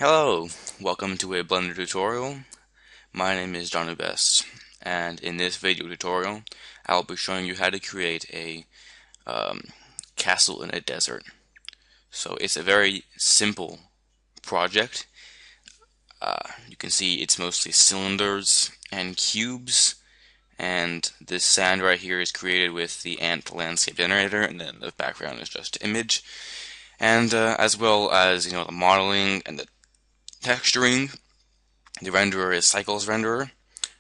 Hello, welcome to a Blender tutorial. My name is Johnny Best, and in this video tutorial, I'll be showing you how to create a um, castle in a desert. So it's a very simple project. You can see it's mostly cylinders and cubes, and this sand right here is created with the Ant landscape generator, and then the background is just image. And as well as the modeling and the texturing. The renderer is Cycles renderer.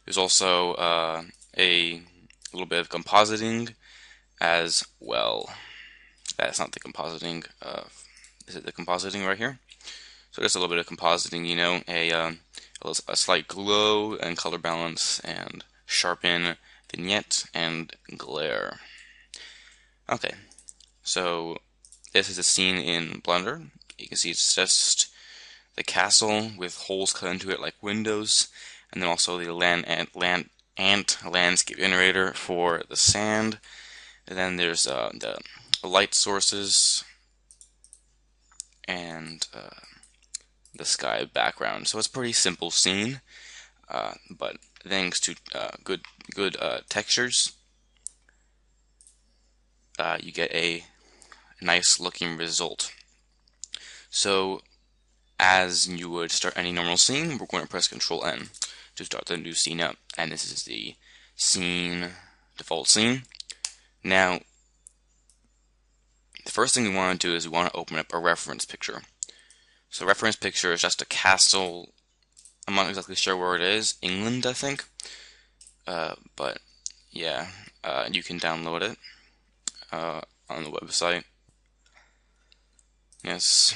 There's also a little bit of compositing as well. That's not the compositing. Is it the compositing right here? So just a little bit of compositing, a slight glow and color balance and sharpen, vignette, and glare. Okay, so this is a scene in Blender. You can see it's just the castle with holes cut into it like windows, and then also the ant landscape generator for the sand. And then there's the light sources and the sky background. So it's a pretty simple scene, but thanks to good textures, you get a nice looking result. So as you would start any normal scene, we're going to press Control N to start the new scene up. And this is the scene, default scene. Now, the first thing we want to do is we want to open up a reference picture. So reference picture is just a castle. I'm not exactly sure where it is. England, I think. But yeah, you can download it on the website. Yes.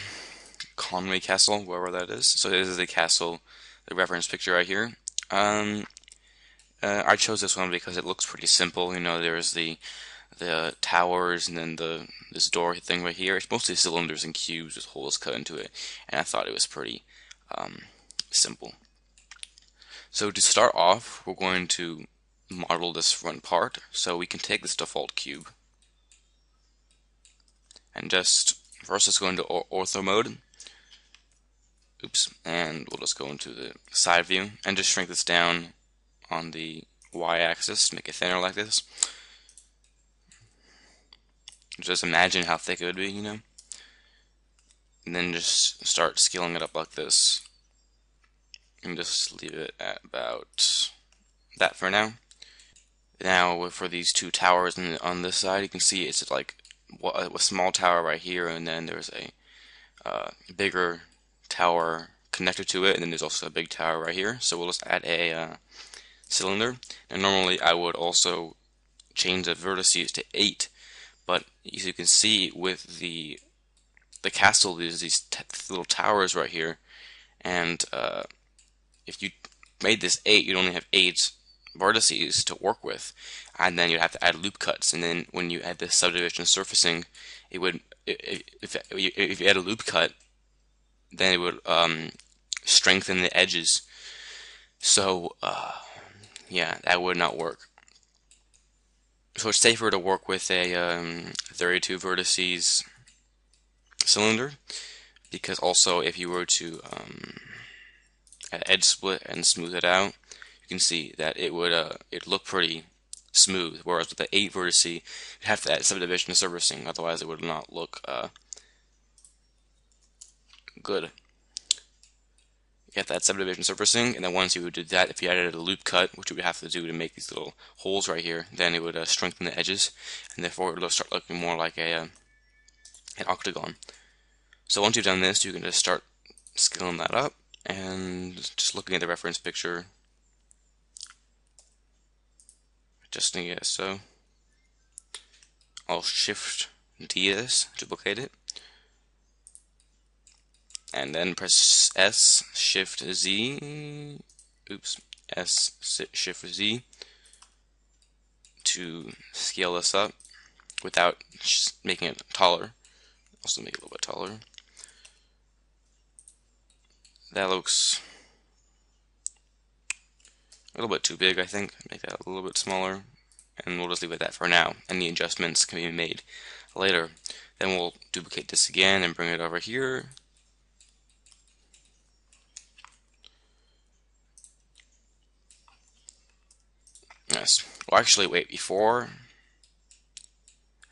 Conway Castle, wherever that is. So this is the castle, the reference picture right here. I chose this one because it looks pretty simple. There's the towers and then this door thing right here. It's mostly cylinders and cubes with holes cut into it, and I thought it was pretty simple. So to start off, we're going to model this front part. So we can take this default cube and just first let's go into ortho mode. Oops, and we'll just go into the side view and just shrink this down on the y-axis to make it thinner like this. Just imagine how thick it would be, And then just start scaling it up like this. And just leave it at about that for now. Now for these two towers on this side, you can see it's like a small tower right here, and then there's a bigger tower connected to it, and then there's also a big tower right here. So we'll just add a cylinder. And normally I would also change the vertices to 8, but as you can see with the castle, there's these little towers right here, and if you made this 8, you'd only have 8 vertices to work with, and then you'd have to add loop cuts. And then when you add this subdivision surfacing, it would if you add a loop cut, then it would strengthen the edges. So yeah, that would not work. So it's safer to work with a 32 vertices cylinder, because also if you were to add edge split and smooth it out, you can see that it would it look pretty smooth. Whereas with the 8 vertices, you have to add subdivision surfacing, otherwise it would not look good. You have to add subdivision surfacing, and then once you did that, if you added a loop cut, which you would have to do to make these little holes right here, then it would strengthen the edges, and therefore it will start looking more like an octagon. So once you've done this, you can just start scaling that up, and just looking at the reference picture, adjusting it so. I'll Shift D this, duplicate it, and then press S, Shift Z, oops, S, Shift Z to scale this up without making it taller. Also make it a little bit taller. That looks a little bit too big, I think. Make that a little bit smaller, and we'll just leave it at that for now. Any adjustments can be made later. Then we'll duplicate this again and bring it over here. yes. Well, actually, wait, before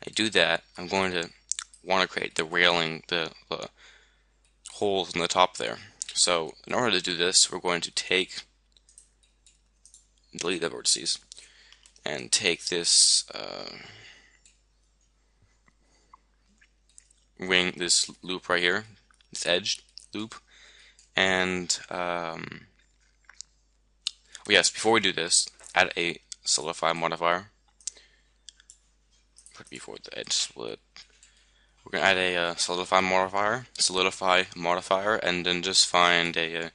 I do that, I'm going to want to create the railing, the holes in the top there. So in order to do this, we're going to delete the vertices, and take this this loop right here, this edge loop, and yes, before we do this, add a solidify modifier. Put before the edge split. We're gonna add a solidify modifier, and then just find a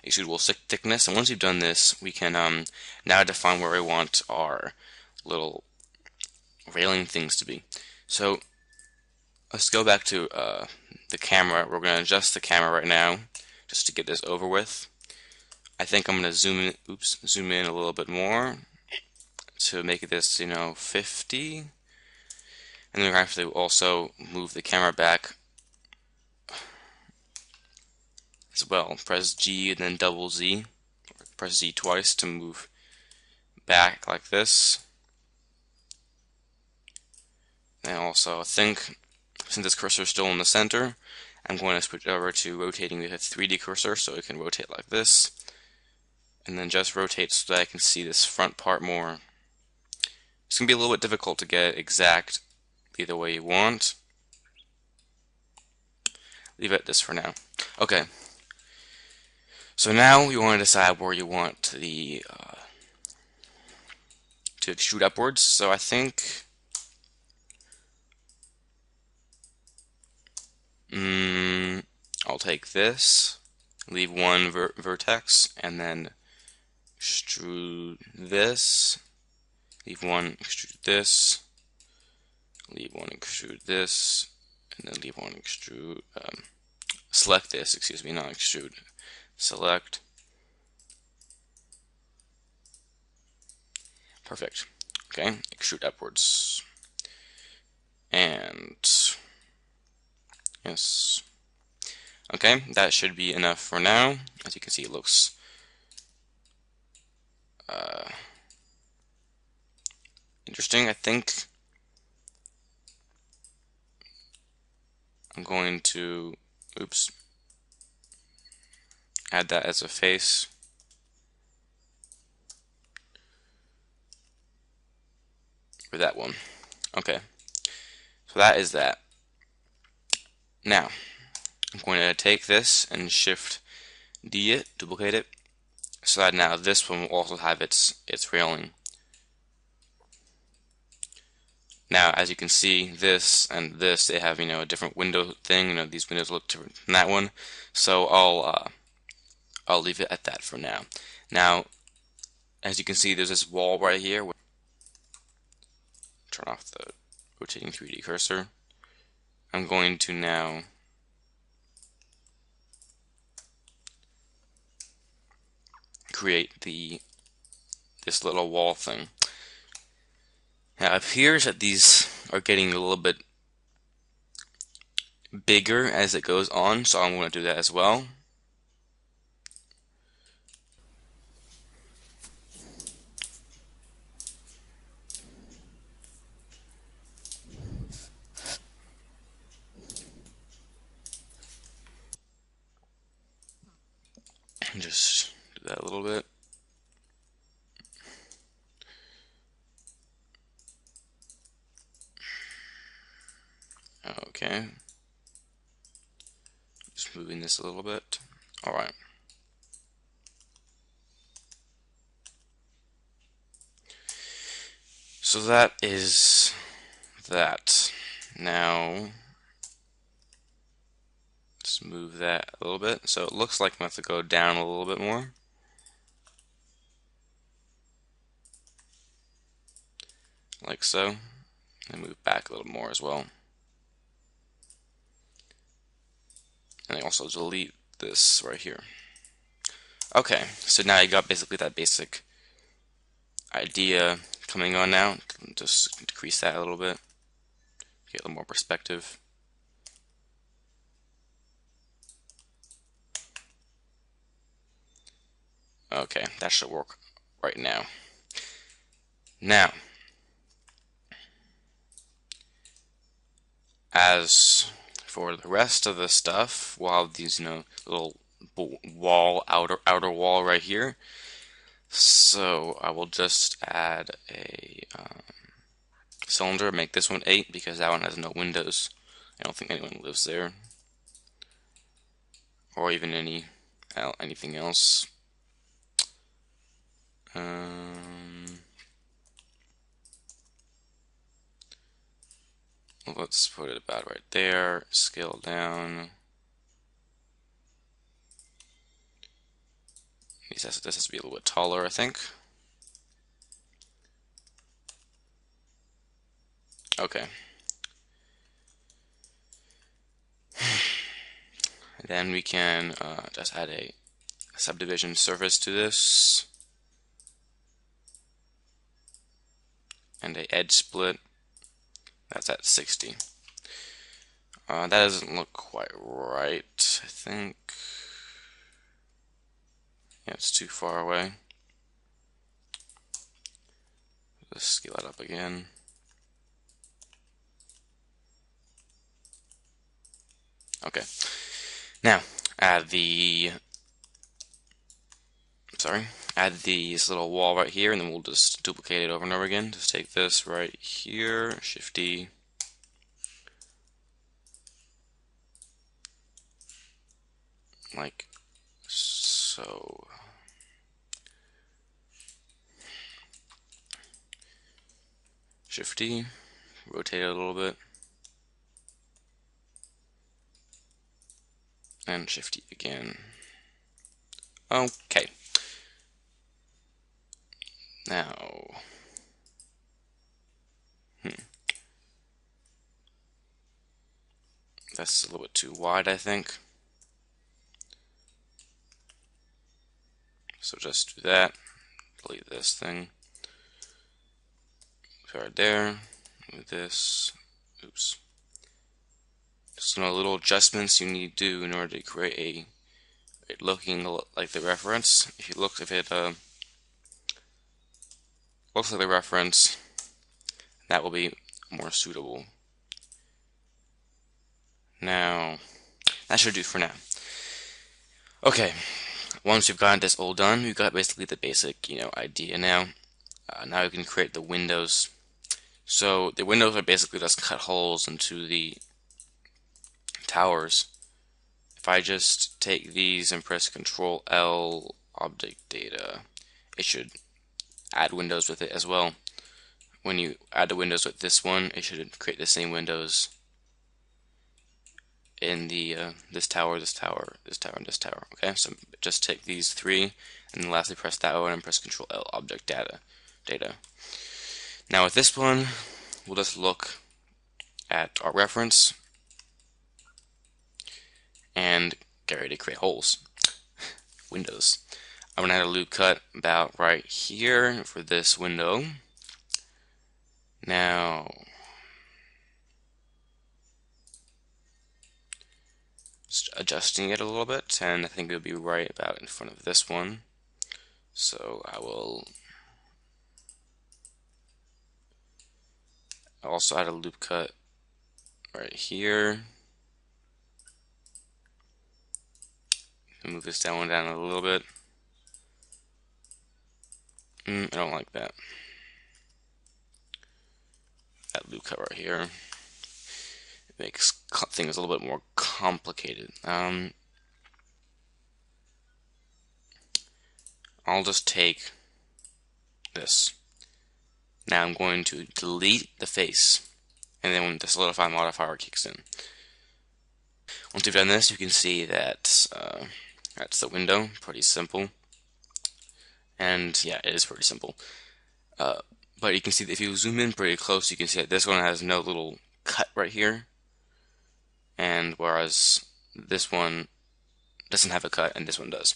suitable thickness. And once we've done this, we can now define where we want our little railing things to be. So let's go back to the camera. We're going to adjust the camera right now just to get this over with. I think I'm going to zoom in a little bit more to make this, 50. And then we have to also move the camera back as well. Press G and then double Z. Press Z twice to move back like this. And also, I think since this cursor is still in the center, I'm going to switch over to rotating with a 3D cursor so it can rotate like this. And then just rotate so that I can see this front part more. It's going to be a little bit difficult to get exact the way you want. Leave it at this for now. Okay. So now you want to decide where you want the to extrude upwards. So I think I'll take this, leave one vertex, and then extrude this, leave one, extrude this, leave one, extrude this, and then leave one, extrude, select this, excuse me, not extrude, select. Perfect. Okay, extrude upwards. And yes. Okay, that should be enough for now. As you can see, it looks interesting. I think I'm going to, add that as a face. For that one. Okay, so that is that. Now, I'm going to take this and Shift D it, duplicate it, so that now this one will also have its railing. Now, as you can see, this and this, they have, a different window thing. These windows look different than that one. So I'll leave it at that for now. Now, as you can see, there's this wall right here. Turn off the rotating 3D cursor. I'm going to now create this little wall thing. Now it appears that these are getting a little bit bigger as it goes on, so I'm going to do that as well. And just do that a little bit. Okay. Just moving this a little bit. Alright. So that is that. Now, let's move that a little bit. So it looks like I'm going to have to go down a little bit more. Like so. And move back a little more as well. And I also delete this right here. Okay, so now you got basically that basic idea coming on now. Just decrease that a little bit. Get a little more perspective. Okay, that should work right now. Now, as for the rest of the stuff, we'll have these, little wall, outer wall right here. So I will just add a cylinder, make this one 8 because that one has no windows. I don't think anyone lives there, or even anything else. Let's put it about right there. Scale down. This has to be a little bit taller, I think. Okay. Then we can just add a subdivision surface to this, and a edge split. That's at 60. That doesn't look quite right, I think. Yeah, it's too far away. Let's scale it up again. Okay. Now, add this little wall right here, and then we'll just duplicate it over and over again. Just take this right here, Shift D, like so. Shift D, rotate it a little bit, and Shift D again. Okay. Now, that's a little bit too wide, I think. So just do that. Delete this thing. Right there. Move this. Oops. Just some little adjustments you need to do in order to create it looking like the reference. If it looks like the reference, that will be more suitable. Now, that should do for now. Okay, once we've gotten this all done, we've got basically the basic, idea now. Now we can create the windows. So the windows are basically just cut holes into the towers. If I just take these and press Control L, object data, it should add windows with it as well. When you add the windows with this one, it should create the same windows in the this tower, this tower, this tower, and this tower. Okay, so just take these three, and then lastly press that one and press Control L, object data. Now with this one, we'll just look at our reference and get ready to create holes. Windows. I'm gonna add a loop cut about right here for this window. Now, just adjusting it a little bit, and I think it'll be right about in front of this one. So I will also add a loop cut right here. Move this down a little bit. I don't like that. That loop cut right here. It makes things a little bit more complicated. I'll just take this. Now I'm going to delete the face, and then when the solidify modifier kicks in. Once you've done this, you can see that that's the window. Pretty simple. And yeah, it is pretty simple. But you can see that if you zoom in pretty close, you can see that this one has no little cut right here. And whereas this one doesn't have a cut, and this one does.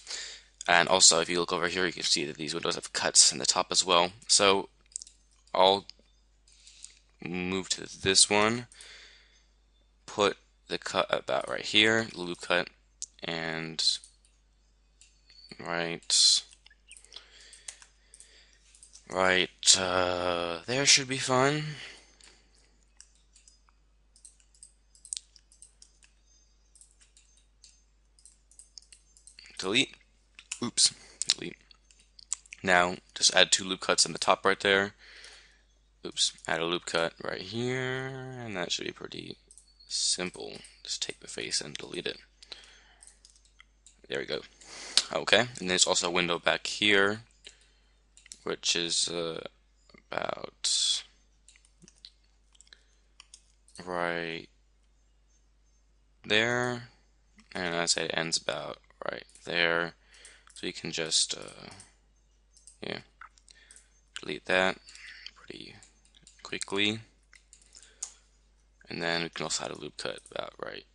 And also, if you look over here, you can see that these windows have cuts in the top as well. So I'll move to this one, put the cut about right here, loop cut, and right Right, there should be fine. Delete. Oops. Delete. Now, just add 2 loop cuts in the top right there. Oops. Add a loop cut right here, and that should be pretty simple. Just take the face and delete it. There we go. Okay, and there's also a window back here, which is about right there, and I say it ends about right there. So you can just yeah, delete that pretty quickly, and then we can also add a loop cut about right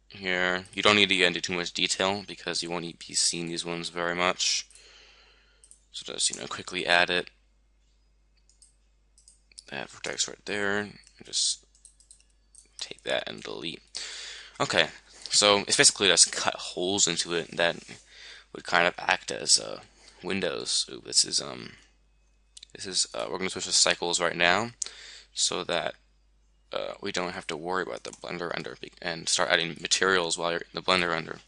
here. You don't need to get into too much detail because you won't be seeing these ones very much. So just quickly add it. That vertex right there, and just take that and delete. Okay, so it's basically just cut holes into it that would kind of act as windows. Ooh, this is we're going to switch to cycles right now so that we don't have to worry about the blender render and start adding materials while you're in the blender render.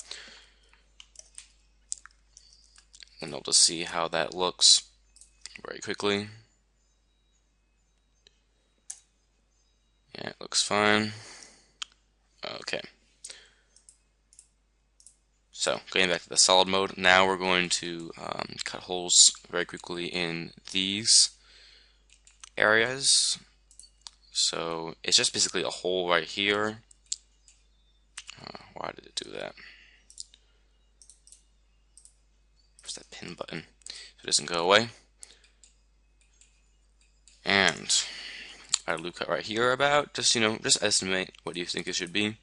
And we'll just see how that looks very quickly. Yeah, it looks fine. Okay. So, getting back to the solid mode, now we're going to cut holes very quickly in these areas. So, it's just basically a hole right here. Why did it do that? Press that pin button so it doesn't go away. And add a loop cut right here about, just estimate what you think it should be.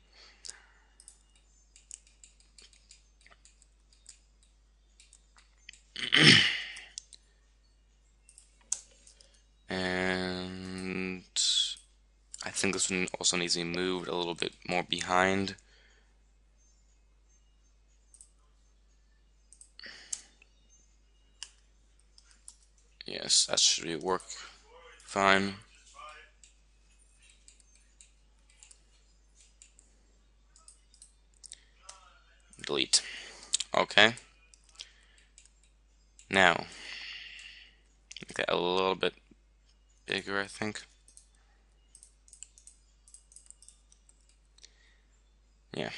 And I think this one also needs to be moved a little bit more behind. Yes, that should work fine. Delete. Okay. Now, make that a little bit bigger, I think. Yeah.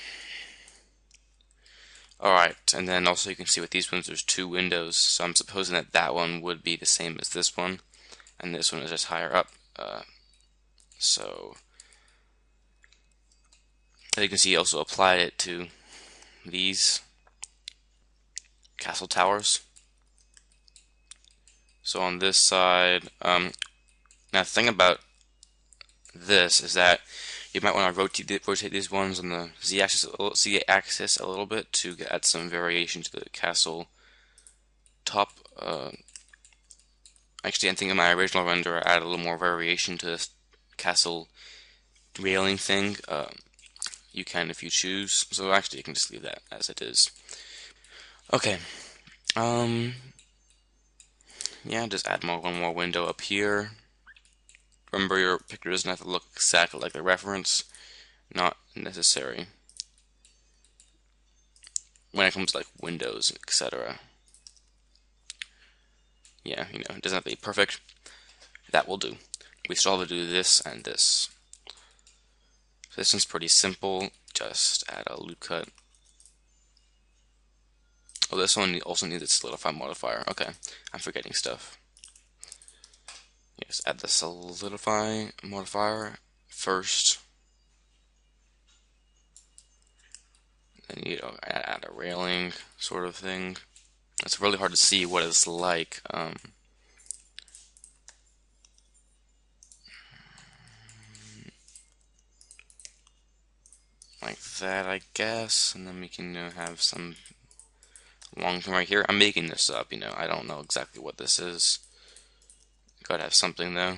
Alright, and then also you can see with these ones there's 2 windows, so I'm supposing that that one would be the same as this one, and this one is just higher up. So, as you can see, also applied it to these castle towers. So on this side, now the thing about this is that you might want to rotate these ones on the z-axis a little bit to add some variation to the castle top. Actually, I think in my original render I added a little more variation to this castle railing thing. You can if you choose. So actually, you can just leave that as it is. Okay. Yeah, just add one more window up here. Remember, your picture doesn't have to look exactly like the reference. Not necessary when it comes to like windows, etc. Yeah, it doesn't have to be perfect. That will do. We still have to do this and this. So this one's pretty simple. Just add a loop cut. Oh, this one also needs a solidify modifier. Okay, I'm forgetting stuff. Yes, add the solidify modifier first. Then add a railing sort of thing. It's really hard to see what it's like. Like that, I guess, and then we can have some long term right here. I'm making this up, I don't know exactly what this is. Gotta have something though.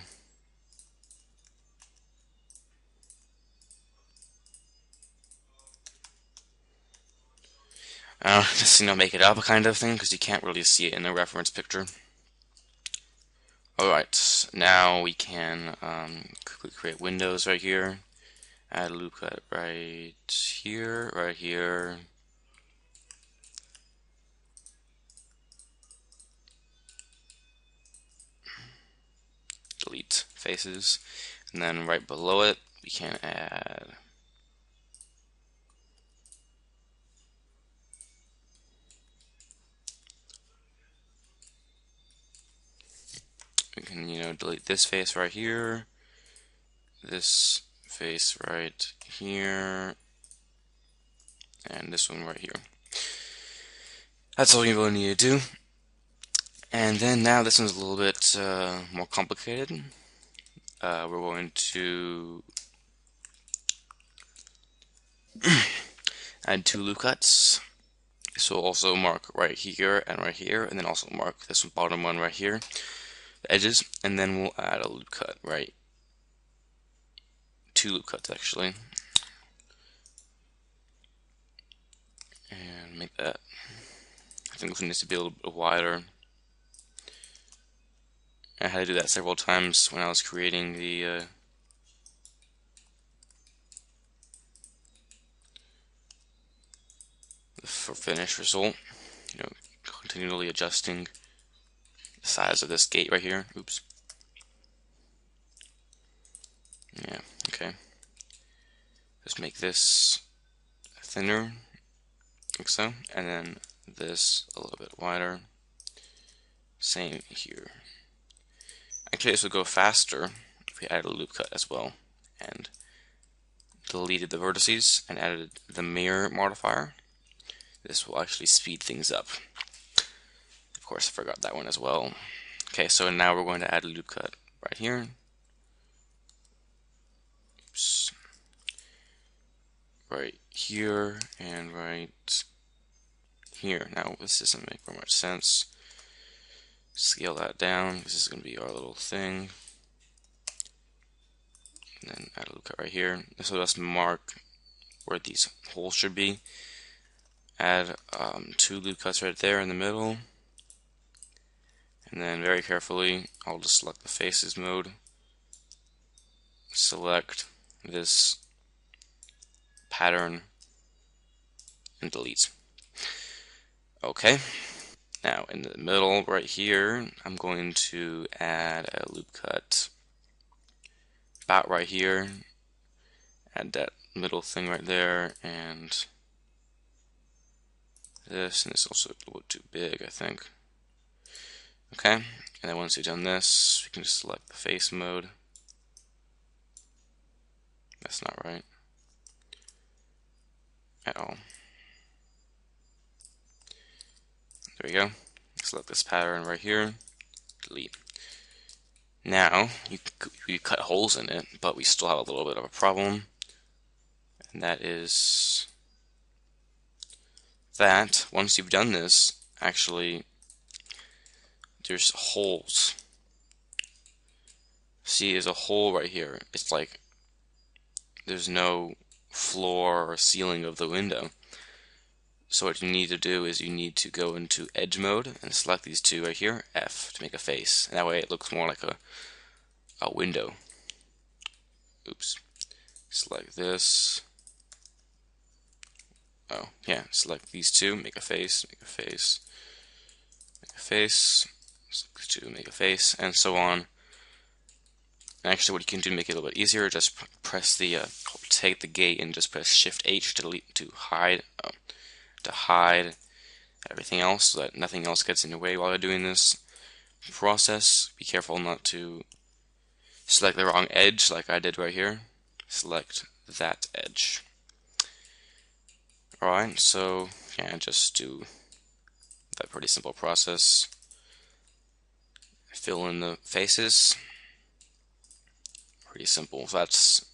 Just make it up kind of thing because you can't really see it in the reference picture. Alright, now we can quickly create windows right here. Add a loop cut right here, delete faces, and then right below it we can add delete this face right here, this face right here, and this one right here. That's all you really need to do. And then now this one's a little bit more complicated. We're going to add 2 loop cuts. This will also mark right here, and then also mark this bottom one right here, the edges, and then we'll add a loop cut right, 2 loop cuts actually, and make that, I think this one needs to be a little bit wider. I had to do that several times when I was creating the finished result. Continually adjusting the size of this gate right here. Oops. Yeah, okay. Just make this thinner, like so, and then this a little bit wider. Same here. Actually, this would go faster if we added a loop cut as well, and deleted the vertices and added the mirror modifier. This will actually speed things up. Of course, I forgot that one as well. Okay, so now we're going to add a loop cut right here. Oops. Right here and right here. Now this doesn't make very much sense. Scale that down. This is going to be our little thing. And then add a loop cut right here. This will just mark where these holes should be. Add 2 loop cuts right there in the middle. And then very carefully, I'll just select the faces mode. Select this pattern and delete. Okay. Now in the middle right here, I'm going to add a loop cut about right here. Add that middle thing right there, and this is also a little too big, I think. Okay, and then once you've done this, we can just select the face mode. That's not right at all. There we go. Select this pattern right here, delete. Now, you cut holes in it, but we still have a little bit of a problem, and that is that once you've done this, actually, there's holes. See, there's a hole right here. It's like there's no floor or ceiling of the window. So what you need to do is you need to go into edge mode and select these 2 right here, F, to make a face. And that way it looks more like a window. Oops. Select this. Oh, yeah, select these 2, make a face, make a face, make a face, select 2, make a face, and so on. And actually what you can do to make it a little bit easier, just press the, take the gate and just press Shift H to hide everything else so that nothing else gets in your way while you're doing this process. Be careful not to select the wrong edge like I did right here. Select that edge. Alright, so yeah, just do that pretty simple process. Fill in the faces. Pretty simple. So that's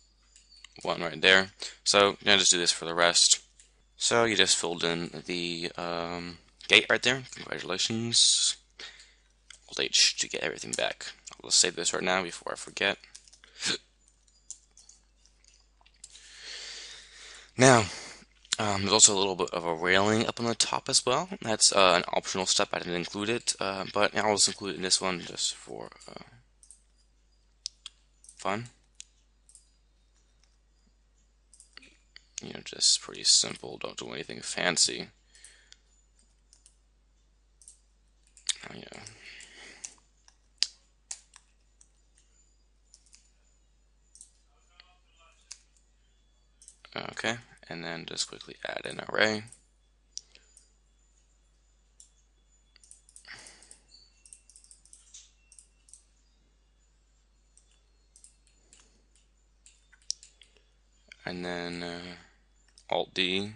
one right there. So yeah, just do this for the rest. So you just filled in the gate right there. Congratulations. Alt H to get everything back. I'll just save this right now before I forget. Now, There's also a little bit of a railing up on the top as well. That's an optional step. I didn't include it, but I'll just include it in this one just for fun. You know, just pretty simple. Don't do anything fancy. Yeah. Okay, and then just quickly add an array. And then Alt D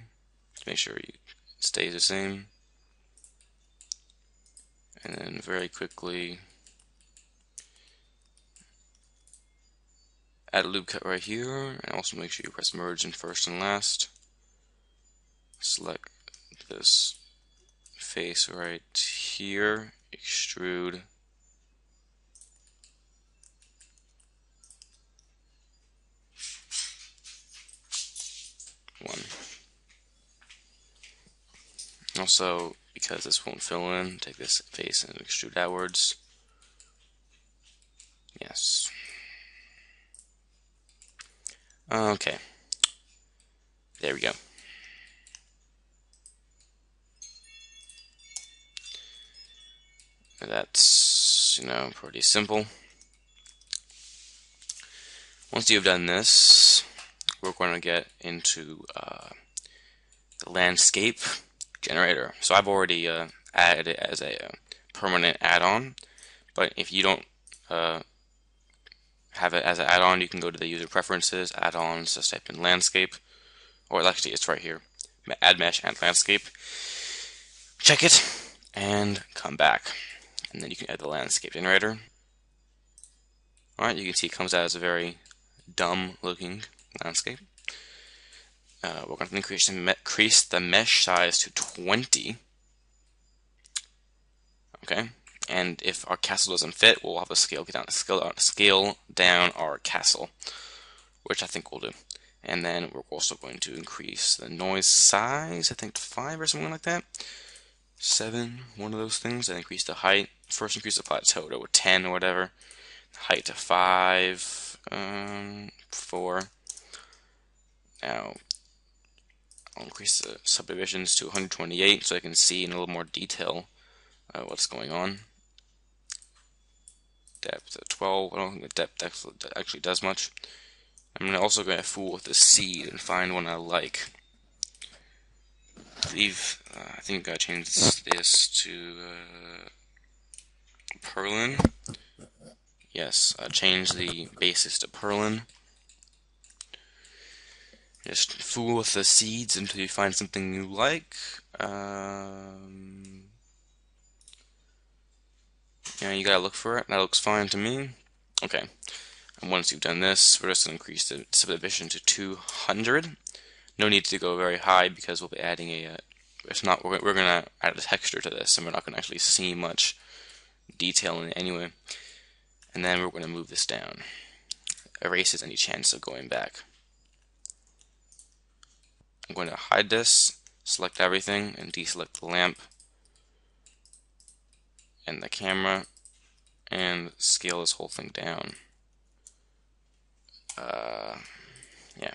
to make sure it stays the same. And then very quickly add a loop cut right here, and also make sure you press merge in first and last. Select this face right here, extrude. One. Also, because this won't fill in, take this face and extrude outwards. Yes. Okay. There we go. That's, you know, pretty simple. Once you've done this, we're going to get into the landscape generator. So I've already added it as a permanent add-on, but if you don't have it as an add-on, you can go to the user preferences, add-ons, just type in landscape, or actually it's right here, add mesh and landscape. Check it and come back, and then you can add the landscape generator. Alright, you can see it comes out as a very dumb looking landscape. We're going to increase the mesh size to 20. Okay, and if our castle doesn't fit, we'll have to scale down our castle, which I think we'll do. And then we're also going to increase the noise size, I think to 5 or something like that. 7, one of those things. And increase the height. First increase the plateau to 10 or whatever. Height to 5, 4. Now I'll increase the subdivisions to 128 so I can see in a little more detail what's going on. Depth of 12. I don't think the depth actually does much. I'm also going to fool with the seed and find one I like. I think I changed this to Perlin. Yes, change the basis to Perlin. Just fool with the seeds until you find something you like. Yeah, you gotta look for it. That looks fine to me. Okay, and once you've done this, we're just gonna increase the subdivision to 200. No need to go very high because we'll be adding a. We're gonna add a texture to this, and we're not gonna actually see much detail in it anyway. And then we're gonna move this down. Erases any chance of going back. I'm going to hide this, select everything, and deselect the lamp and the camera, and scale this whole thing down. Yeah.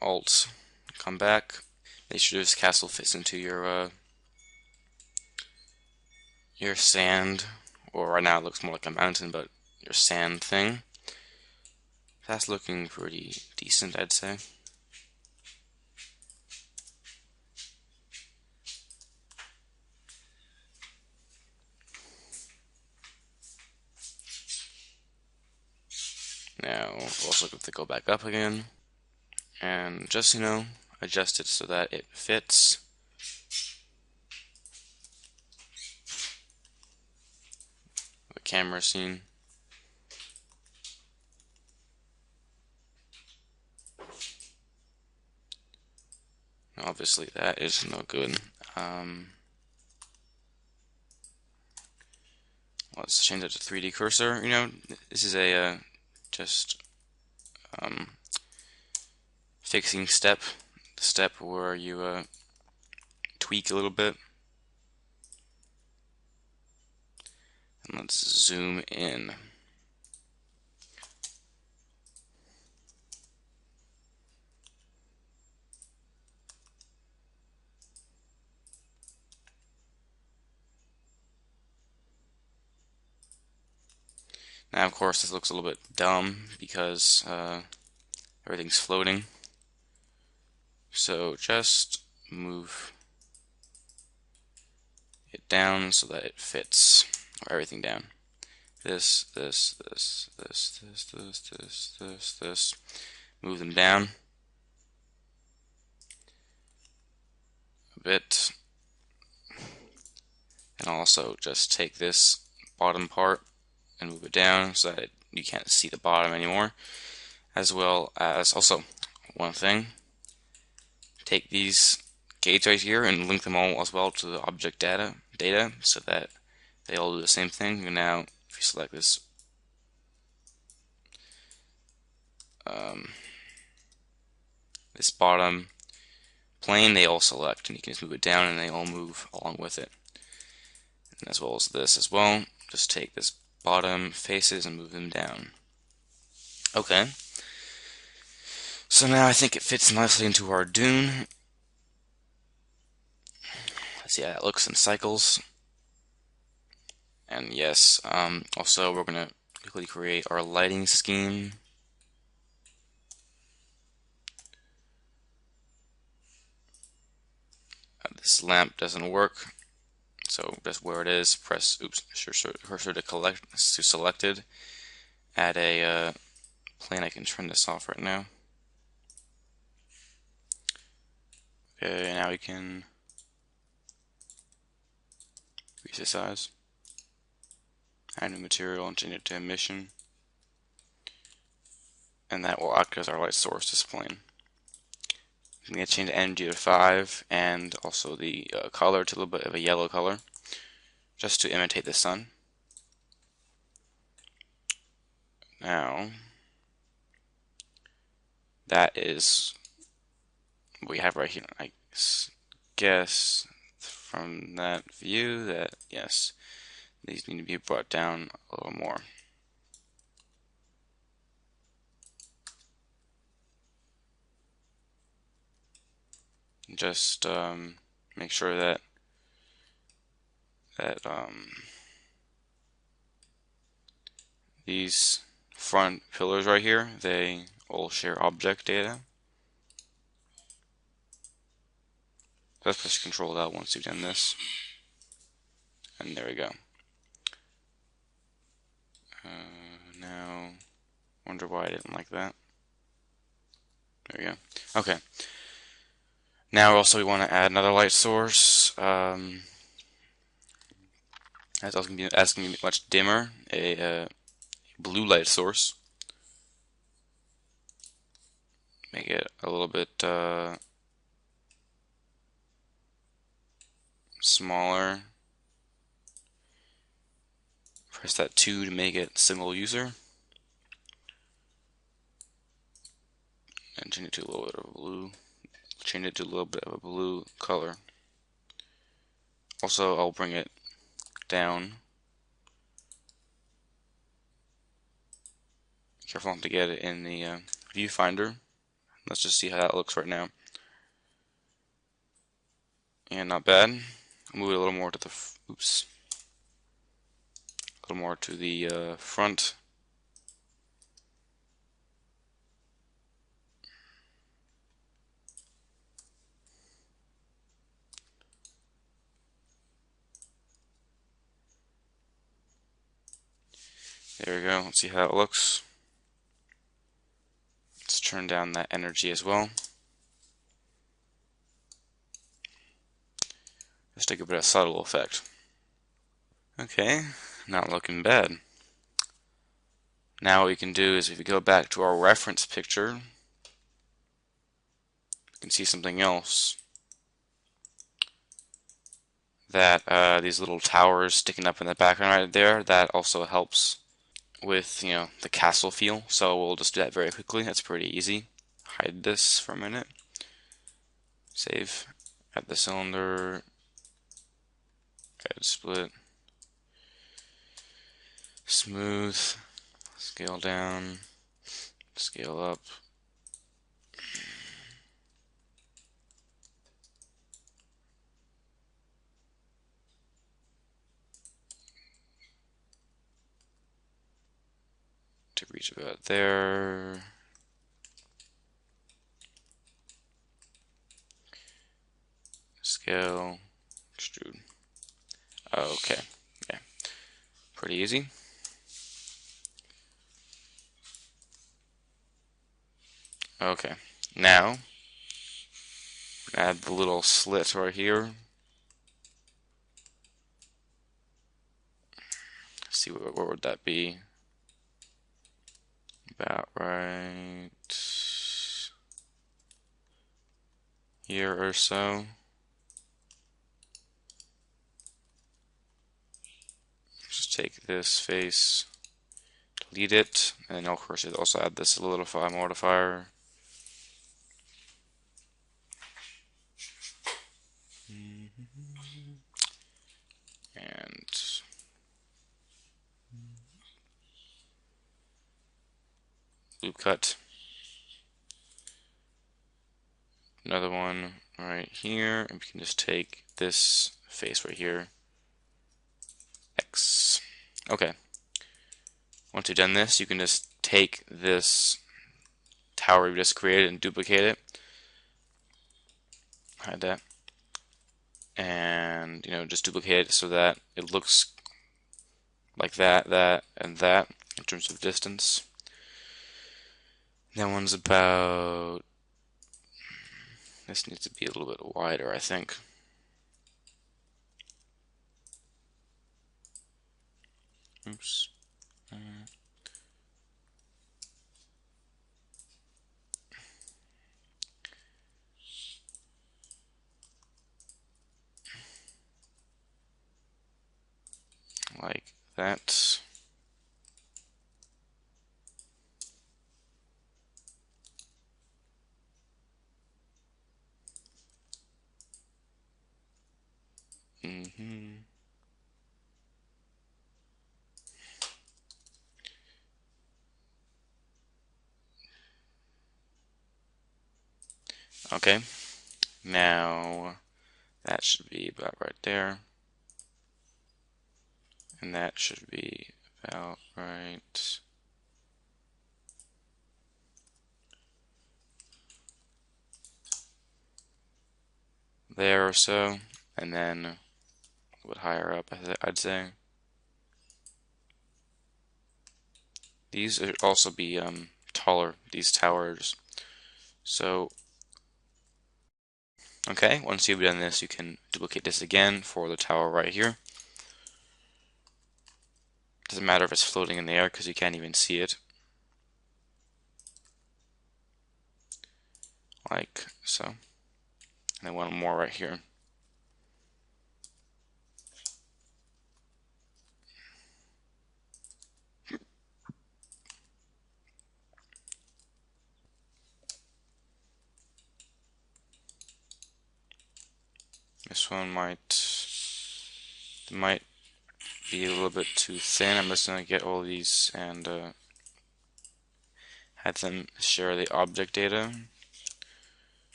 Alt, come back. Make sure this castle fits into your sand, or right now it looks more like a mountain, but your sand thing. That's looking pretty decent, I'd say. Now, we'll also have to go back up again, and just, you know, adjust it so that it fits. The camera scene. Obviously, that is no good. Let's change that to 3D cursor. You know, this is a just fixing step, the step where you tweak a little bit. And let's zoom in. Now, of course, this looks a little bit dumb because everything's floating. So just move it down so that it fits, or everything down. This. Move them down a bit. And also just take this bottom part and move it down so that you can't see the bottom anymore. As well as, also, one thing, take these gates right here and link them all as well to the object data so that they all do the same thing. And now if you select this this bottom plane, they all select, and you can just move it down and they all move along with it. And as well as this as well, just take this bottom faces and move them down. Okay, so now I think it fits nicely into our dune. Let's see how that looks in cycles. And yes, also we're going to quickly create our lighting scheme. This lamp doesn't work, so just where it is, press cursor to selected. Add a plane. I can turn this off right now. Okay, now we can increase the size. Add new material and change it to emission, and that will act as our light source, this plane. I'm going to change the energy to 5 and also the color to a little bit of a yellow color, just to imitate the sun. Now, that is what we have right here. I guess from that view that, yes, these need to be brought down a little more. Just make sure that these front pillars right here, they all share object data. Let's press Control L once you've done this, and there we go. Now, wonder why I didn't like that. There we go. Okay. Now also we want to add another light source. As I was going to be asking me much dimmer, a blue light source. Make it a little bit smaller. Press that 2 to make it single user. And change it to a little bit of blue. Change it to a little bit of a blue color. Also, I'll bring it down. Careful not to get it in the viewfinder. Let's just see how that looks right now. And not bad. I'll move it a little more to the a little more to the front. There we go. Let's see how it looks. Let's turn down that energy as well. Just take a bit of subtle effect. Okay, not looking bad. Now what we can do is if we go back to our reference picture, we can see something else. That these little towers sticking up in the background right there, that also helps with, the castle feel. So we'll just do that very quickly. That's pretty easy. hide this for a minute. Save. Add the cylinder. Add split. Smooth. Scale down. Scale up. To reach about there. Scale, extrude. Okay, yeah, pretty easy. Okay, now add the little slit right here. Let's see what would that be? About right here or so. Just take this face, delete it, and of course you also add this solidify modifier. And loop cut. Another one right here, and we can just take this face right here. X. Okay. Once you've done this, you can just take this tower we just created and duplicate it. Hide that. And, just duplicate it so that it looks like that, and that in terms of distance. That one's about, this needs to be a little bit wider, I think. Oops. Like that. Okay, now that should be about right there, and that should be about right there or so, and then a little bit higher up, I'd say. These would also be taller, these towers. So, okay, once you've done this, you can duplicate this again for the tower right here. Doesn't matter if it's floating in the air because you can't even see it. Like so. And then one more right here. This one might be a little bit too thin. I'm just gonna get all these and have them share the object data.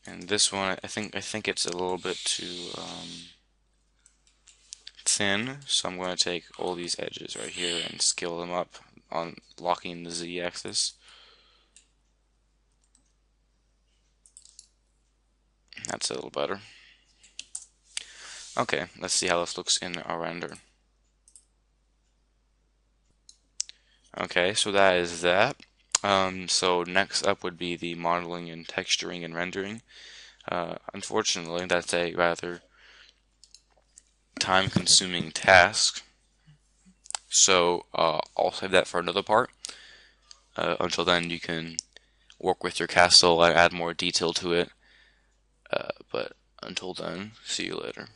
And this one, I think it's a little bit too thin, so I'm going to take all these edges right here and scale them up on locking the z-axis. That's a little better. Okay, let's see how this looks in our render. Okay, so that is that. So next up would be the modeling and texturing and rendering. Unfortunately, that's a rather time-consuming task. So I'll save that for another part. Until then, you can work with your castle and add more detail to it. But until then, see you later.